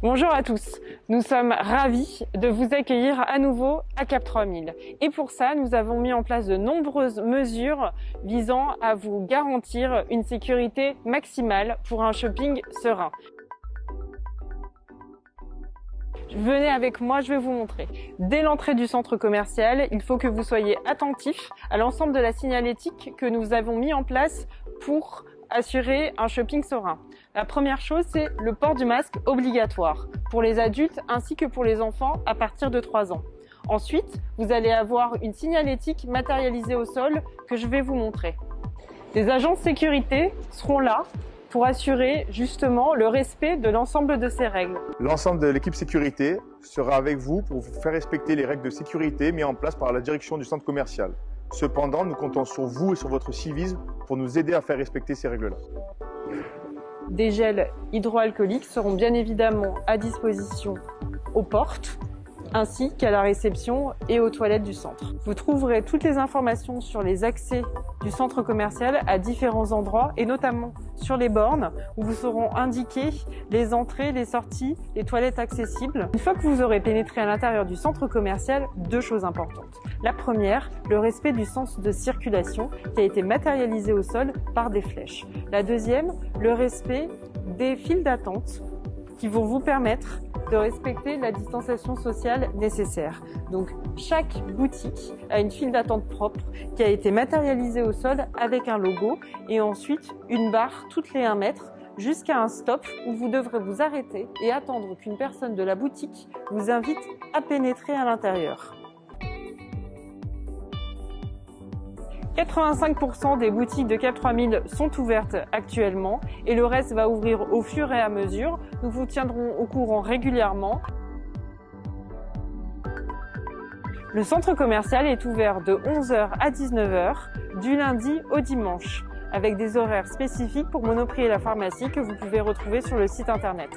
Bonjour à tous, nous sommes ravis de vous accueillir à nouveau à Cap 3000. Et pour ça, nous avons mis en place de nombreuses mesures visant à vous garantir une sécurité maximale pour un shopping serein. Venez avec moi, je vais vous montrer. Dès l'entrée du centre commercial, il faut que vous soyez attentifs à l'ensemble de la signalétique que nous avons mis en place pour assurer un shopping serein. La première chose, c'est le port du masque obligatoire pour les adultes ainsi que pour les enfants à partir de 3 ans. Ensuite, vous allez avoir une signalétique matérialisée au sol que je vais vous montrer. Des agents de sécurité seront là pour assurer justement le respect de l'ensemble de ces règles. L'ensemble de l'équipe sécurité sera avec vous pour vous faire respecter les règles de sécurité mises en place par la direction du centre commercial. Cependant, nous comptons sur vous et sur votre civisme pour nous aider à faire respecter ces règles-là. Des gels hydroalcooliques seront bien évidemment à disposition aux portes, ainsi qu'à la réception et aux toilettes du centre. Vous trouverez toutes les informations sur les accès du centre commercial à différents endroits et notamment sur les bornes où vous seront indiquées les entrées, les sorties, les toilettes accessibles. Une fois que vous aurez pénétré à l'intérieur du centre commercial, 2 choses importantes. La première, le respect du sens de circulation qui a été matérialisé au sol par des flèches. La deuxième, le respect des files d'attente qui vont vous permettre de respecter la distanciation sociale nécessaire. Donc, chaque boutique a une file d'attente propre qui a été matérialisée au sol avec un logo et ensuite une barre toutes les 1 mètre jusqu'à un stop où vous devrez vous arrêter et attendre qu'une personne de la boutique vous invite à pénétrer à l'intérieur. 85% des boutiques de Cap 3000 sont ouvertes actuellement et le reste va ouvrir au fur et à mesure. Nous vous tiendrons au courant régulièrement. Le centre commercial est ouvert de 11h à 19h du lundi au dimanche avec des horaires spécifiques pour Monoprix et la pharmacie que vous pouvez retrouver sur le site internet.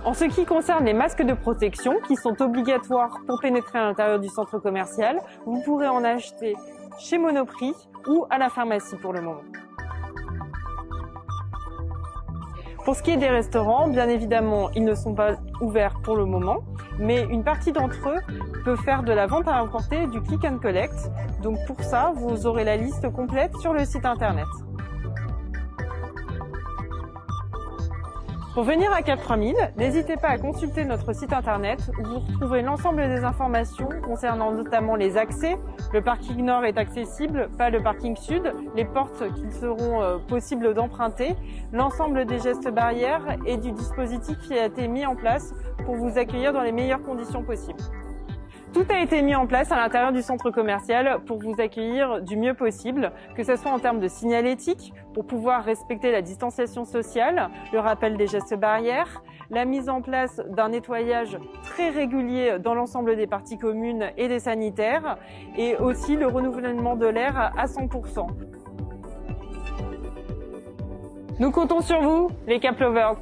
En ce qui concerne les masques de protection qui sont obligatoires pour pénétrer à l'intérieur du centre commercial, vous pourrez en acheter chez Monoprix ou à la pharmacie pour le moment. Pour ce qui est des restaurants, bien évidemment, ils ne sont pas ouverts pour le moment, mais une partie d'entre eux peut faire de la vente à emporter, du click and collect. Donc pour ça, vous aurez la liste complète sur le site internet. Pour venir à Cap 3000, n'hésitez pas à consulter notre site internet où vous retrouvez l'ensemble des informations concernant notamment les accès. Le parking nord est accessible, pas le parking sud, les portes qu'il seront possible d'emprunter, l'ensemble des gestes barrières et du dispositif qui a été mis en place pour vous accueillir dans les meilleures conditions possibles. Tout a été mis en place à l'intérieur du centre commercial pour vous accueillir du mieux possible, que ce soit en termes de signalétique, pour pouvoir respecter la distanciation sociale, le rappel des gestes barrières, la mise en place d'un nettoyage très régulier dans l'ensemble des parties communes et des sanitaires, et aussi le renouvellement de l'air à 100%. Nous comptons sur vous, les Cap Lovers.